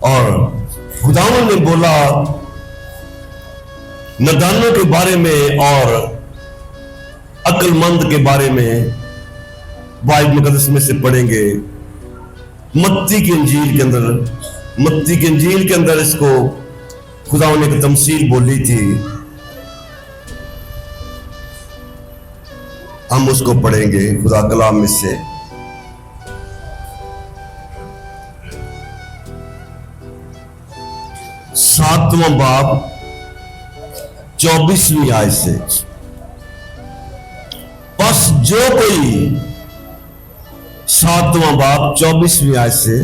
और खुदावंद ने बोला नादानों के बारे में और अक्लमंद के बारे में। बाइबल मुकद्दस में से पढ़ेंगे मत्ती की इंजील के अंदर इसको खुदावंद ने एक तमसील बोली थी। हम उसको पढ़ेंगे खुदा कलाम में से। सातवां बाब 24वीं आयत से, बस जो कोई, सातवां बाब 24वीं आयत से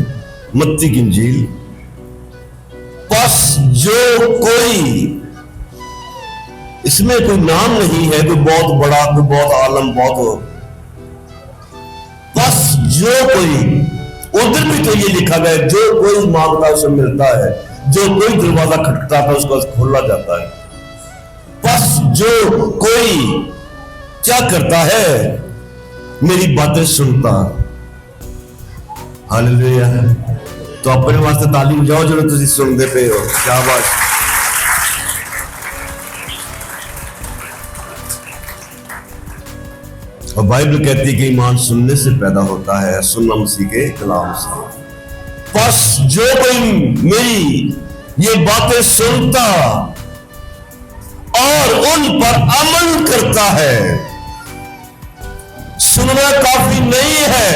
मत्ती की इंजील, बस जो कोई, इसमें कोई नाम नहीं है, कोई बहुत बड़ा, कोई बहुत आलम, बहुत, बस जो कोई, उधर भी तो ये लिखा गया जो कोई मांगता उसे मिलता है, जो कोई दरवाजा खटखटाता है उसको खोला जाता है। बस जो कोई क्या करता है, मेरी बातें सुनता। हालेलुया। तो अपने वास्ते ताली बजाओ जो तुम सुनते पे हो। क्या बात। और बाइबल कहती है कि ईमान सुनने से पैदा होता है, सुनना मसीह के कलाम से। बस जो कोई मेरी ये बातें सुनता और उन पर अमल करता है। सुनना काफी नहीं है,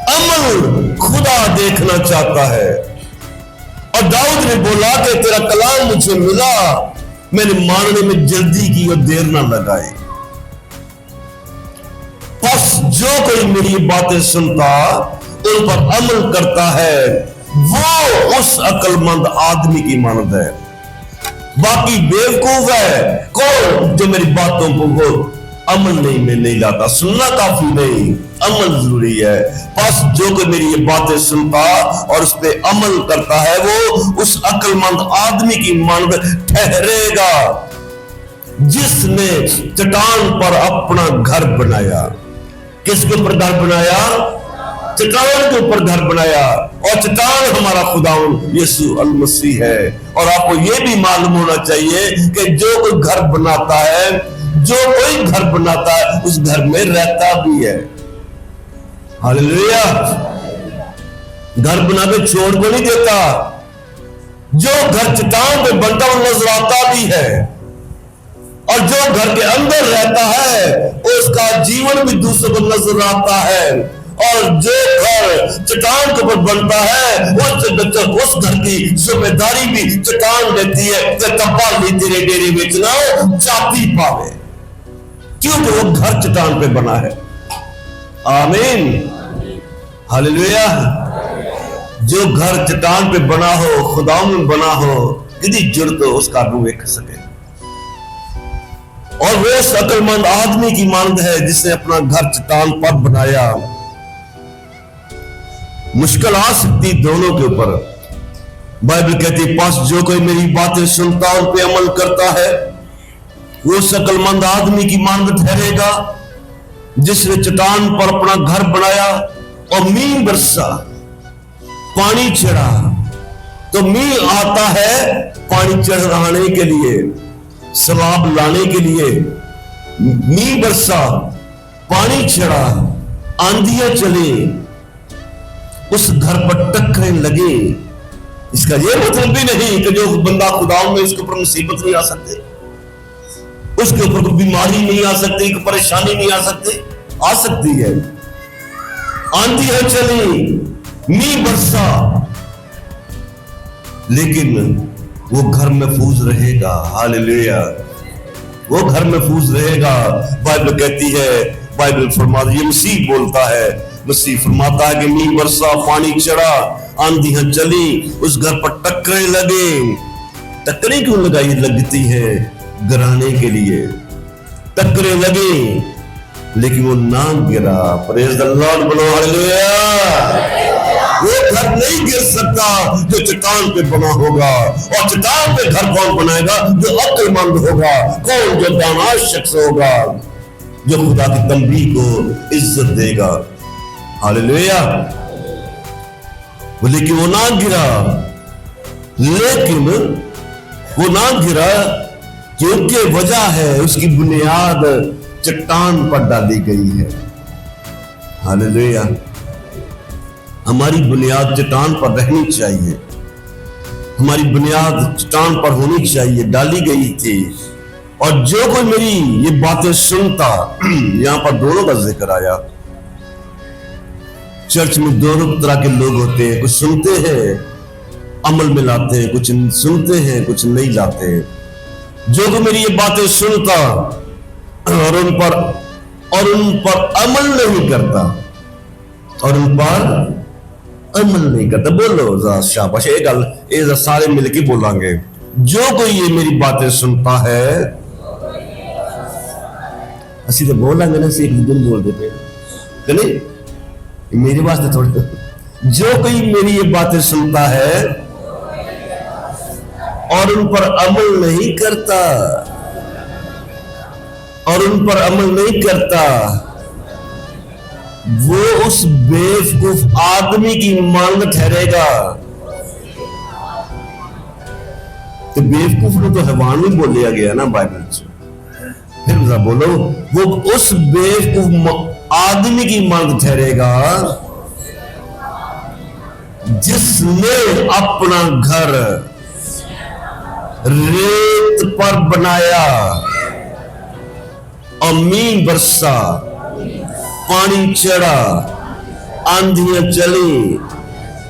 अमल खुदा देखना चाहता है। और दाऊद ने बोला कि तेरा कलाम मुझे मिला, मैंने मानने में जल्दी की और देर ना लगाई। बस जो कोई मेरी बातें सुनता, उन पर अमल करता है, वो उस अक्लमंद आदमी की मानद है। बाकी बेवकूफ है कौन जो मेरी बातों को अमल नहीं लाता। सुनना काफी नहीं, अमल जरूरी है। बस जो कोई मेरी ये बातें सुनता और उस पर अमल करता है, वो उस अक्लमंद आदमी की मानद ठहरेगा जिसने चट्टान पर अपना घर बनाया। किसके ऊपर घर बनाया? चट्टान के ऊपर घर बनाया। और चट्टान हमारा खुदावंद यीशु अल मसीह है। और आपको यह भी मालूम होना चाहिए कि जो कोई घर बनाता है, जो कोई घर बनाता है, उस घर में रहता भी है। हालेलुया। घर बना के छोड़ को नहीं देता। जो घर चट्टान पे बनता वो नजर आता भी है, और जो घर के अंदर रहता है उसका जीवन भी दूसरों को नजर आता है। और जो घर चट्टान के ऊपर बनता है उस घर की जिम्मेदारी भी चट्टान देती है कि तब्बा ली तेरे डेरे बेचना चापी पावे, क्योंकि वो घर चट्टान पे बना है। आमीन। हालेलुया। जो घर चट्टान पे बना हो, खुदा में बना हो, यदि जुर्त हो उसका रूह देख सके। और वो उस अक्लमंद आदमी की मानद है जिसने अपना घर चट्टान पर बनाया। मुश्किल आ सकती दोनों के ऊपर। बाइबल कहती है पास जो कोई मेरी बातें सुनता उन पे अमल करता है, वो उस अक्लमंद आदमी की मानद ठहरेगा जिसने चट्टान पर अपना घर बनाया। और मींह बरसा, पानी चढ़ा, तो मींह आता है पानी चढ़ाने के लिए, सैलाब लाने के लिए। मींह बरसा, पानी चढ़ा, आंधियां चले, उस घर पर टकरे लगे। इसका यह मतलब भी नहीं कि जो बंदा खुदा में, उसके ऊपर मुसीबत नहीं आ सकती, उसके ऊपर कोई बीमारी नहीं आ सकती, कोई परेशानी नहीं आ सकती। आ सकती है। आंधियां चली, मींह बरसा, लेकिन वो घर महफूज रहेगा। हालेलुया। वो घर महफूज रहेगा। बाइबल कहती है, बाइबल फरमाती है, मसीह बोलता है, मसीह फरमाता है कि मींह बरसा, पानी चढ़ा, आंधियां चली, उस घर पर टकरे लगे। टकरे क्यों लगाई लगती है? गिराने के लिए टकरे लगे, लेकिन वो ना गिरा। प्रेज द लॉर्ड बोलो हालेलुया। वो घर नहीं गिर सकता जो चट्टान पे बना होगा। और चट्टान पे घर कौन बनाएगा? जो अक्लमंद होगा। कौन? जो दाना शख्स होगा, जो खुदा की तंबीह को इज्जत देगा। हालेलुया। लेकिन वो ना गिरा, लेकिन वो ना गिरा क्योंकि वजह है उसकी बुनियाद चट्टान पर डाली गई है। हालेलुया। हमारी बुनियाद चट्टान पर रहनी चाहिए, हमारी बुनियाद चट्टान पर होनी चाहिए, डाली गई थी। और जो कोई मेरी ये बातें सुनता, यहां पर दोनों का जिक्र आया। चर्च में दोनों तरह के लोग होते हैं, कुछ सुनते हैं अमल में लाते हैं, कुछ सुनते हैं कुछ नहीं लाते। जो कोई मेरी ये बातें सुनता और उन पर अमल नहीं करता, और उन पर अमल नहीं करता, बोलो शाबाश, एक गल ये सारे मिलके बोलांगे। जो कोई ये मेरी बातें सुनता है, असि तो बोलांगे ना, एक दिन बोलते पे नहीं, मेरी वास्ते थोड़ी। जो कोई मेरी ये बातें सुनता है और उन पर अमल नहीं करता, और उन पर अमल नहीं करता, वो उस बेवकूफ आदमी की मांग ठहरेगा। तो बेवकूफ को तो हैवान भी बोलिया गया ना बाइबल से। फिर बोलो, वो उस बेवकूफ आदमी की मांग ठहरेगा जिसने अपना घर रेत पर बनाया और मींह बरसा, पानी चढ़ा, आंधियां चली,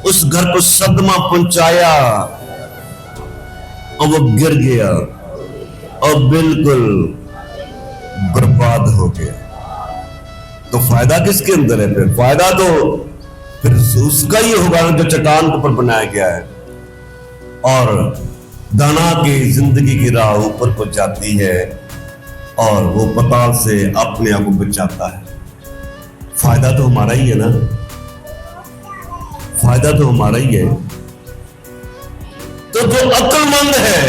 उस घर को सदमा पहुंचाया और वो गिर गया और बिल्कुल बर्बाद हो गया। तो फायदा किसके अंदर है? फिर फायदा तो फिर उसका ही होगा जो चट्टान के ऊपर बनाया गया है। और दाना की जिंदगी की राह ऊपर को जाती है और वो पताल से अपने आप को बचाता है। फायदा तो हमारा ही है ना, फायदा तो हमारा ही है। तो जो अक्लमंद है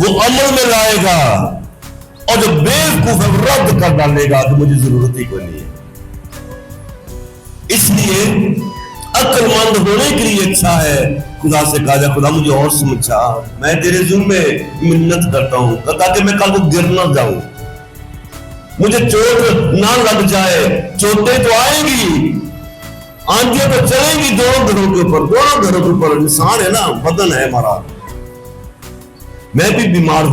वो अमल में लाएगा, और जो बेवकूफ है वो रद्द कर डालेगा कि मुझे जरूरत ही कोई नहीं है। इसलिए अक्लमंद होने के लिए अच्छा है खुदा से कहा जाए, खुदा मुझे और समझा, मैं तेरे जुल्म में मिन्नत करता हूं ताकि मैं कल को गिर ना जाऊं, मुझे चोट ना लग जाए। चोटें तो आएंगी, आंधियां तो चलेंगी दोनों घरों के ऊपर, दोनों घरों के ऊपर। इंसान है ना, बदन है हमारा, मैं भी बीमार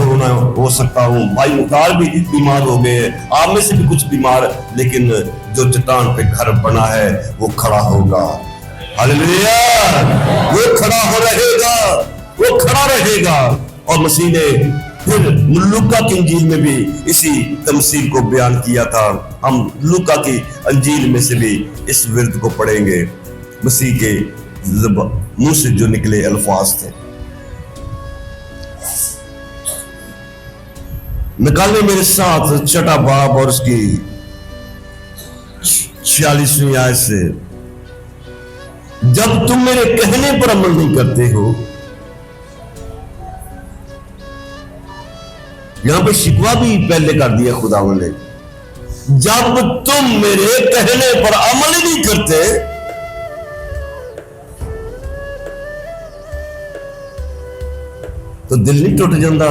हो सकता हूँ, भाई मुख्तार भी बीमार हो गए, आप में से भी कुछ बीमार, लेकिन जो चट्टान पे घर बना है वो खड़ा होगा। हालेलुया, वो खड़ा हो रहेगा, वो खड़ा रहेगा। और मसीह ने फिर लूका की इंजील में भी इसी तमसील को बयान किया था। हम लूका की इंजील में से भी इस विर्द को पढ़ेंगे, मसीह के मुंह से जो निकले अल्फाज थे। निकाले मेरे साथ छठा बाब और उसकी 46वीं आयत से, जब तुम मेरे कहने पर अमल नहीं करते हो। यहां पे शिकवा भी पहले कर दिया खुदा ने, जब तुम मेरे कहने पर अमल ही नहीं करते तो दिल नहीं टूट जाता?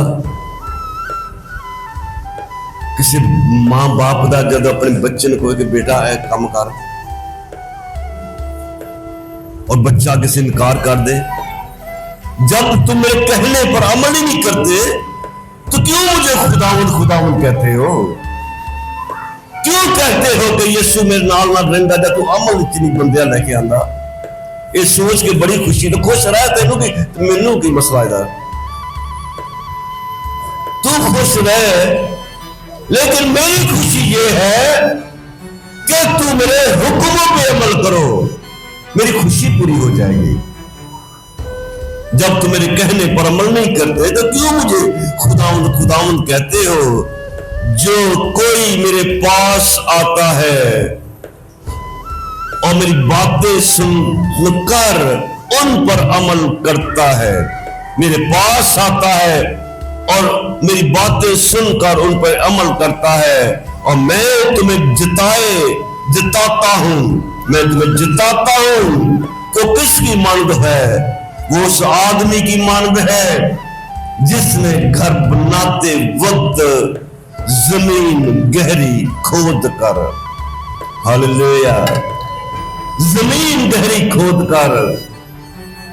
किसी मां बाप का जब अपने बच्चे ने कोई कि बेटा है काम कर, और बच्चा किसी इनकार कर दे, जब तुम मेरे कहने पर अमल ही नहीं करते तो क्यों मुझे खुदावंद खुदावंद कहते हो? क्यों कहते हो कि यीशु मेरे नाल ना रहिंदा ते तू अमल इतनी बंदियां लेके आंदा? ये सोच के बड़ी खुशी, तो खुश रह, तेनू की मैनू की मसला है? तू खुश रह, लेकिन मेरी खुशी ये है कि तू मेरे हुक्मों पे अमल करो, मेरी खुशी पूरी हो जाएगी। जब तुम मेरे कहने पर अमल नहीं करते तो क्यों मुझे खुदावंद खुदावंद कहते हो? जो कोई मेरे पास आता है और मेरी बातें सुनकर उन पर अमल करता है, मेरे पास आता है और मेरी बातें सुनकर उन पर अमल करता है, और मैं तुम्हें जिताता हूं, मैं तुम्हें जिताता हूं तो किसकी मानद है? वो उस आदमी की मानद है जिसने घर बनाते वक्त जमीन गहरी खोद कर, हालेलुया, जमीन गहरी खोद कर।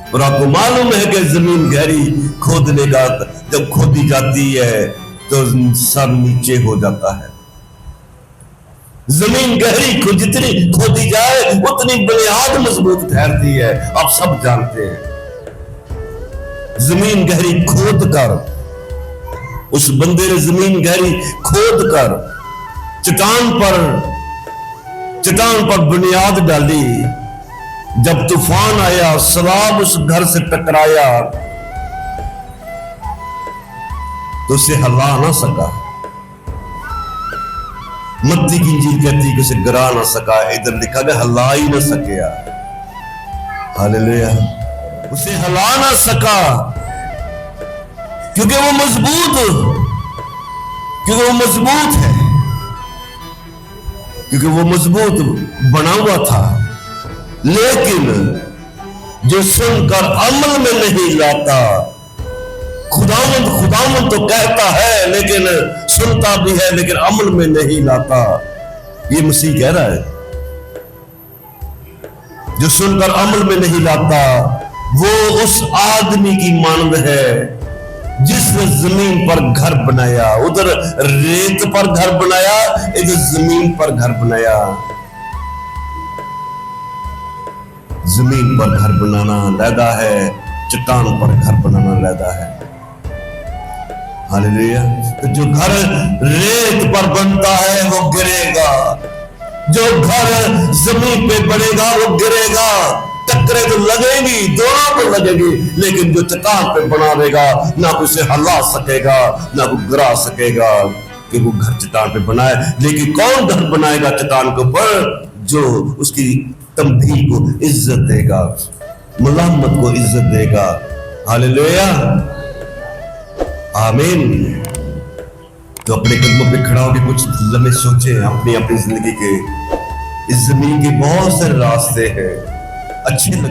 और आपको मालूम है कि जमीन गहरी खोदने का जब खोदी जाती है तो सब नीचे हो जाता है। जमीन गहरी जितनी खोदी जाए उतनी बुनियाद मजबूत ठहरती है, आप सब जानते हैं। जमीन गहरी खोद कर, उस बंदे ने जमीन गहरी खोद कर चट्टान पर बुनियाद डाली। जब तूफान आया, सैलाब उस घर से टकराया तो उसे हिला ना सका। मत्ती की इंजील कहती कि उसे गिरा ना सका, इधर लिखा गया हिला ही ना सकिया, हालेलुया, उसे हिला ना सका क्योंकि वो मजबूत है, क्योंकि वो मजबूत बना हुआ था। लेकिन जो सुनकर अमल में नहीं लाता, खुदावंद तो कहता है लेकिन सुनता भी है लेकिन अमल में नहीं लाता, ये मसीह कह रहा है। जो सुनकर अमल में नहीं लाता वो उस आदमी की मानद है जिसने जमीन पर घर बनाया। उधर रेत पर घर बनाया, इधर जमीन पर घर बनाया। जमीन पर घर बनाना लैदा है, चट्टान पर घर बनाना लैदा है, हालेलुया। तो जो घर रेत पर बनता है वो गिरेगा, जो घर जमीन पे बनेगा वो गिरेगा। टक्करें तो लगेगी, दोनों को लगेगी, लेकिन जो चट्टान पे बना देगा ना उसे हिला सकेगा ना वो गिरा सकेगा, कि वो घर चट्टान पे बनाए। लेकिन कौन घर बनाएगा चट्टान के ऊपर? जो उसकी तंबीह को इज्जत देगा, मुलामत को इज्जत देगा, हालेलुया, आमीन। तो अपने कदमों पे खड़ा होकर कुछ लम्हे सोचे अपनी अपनी जिंदगी के। इस जमीन के बहुत सारे रास्ते हैं, अच्छे लगते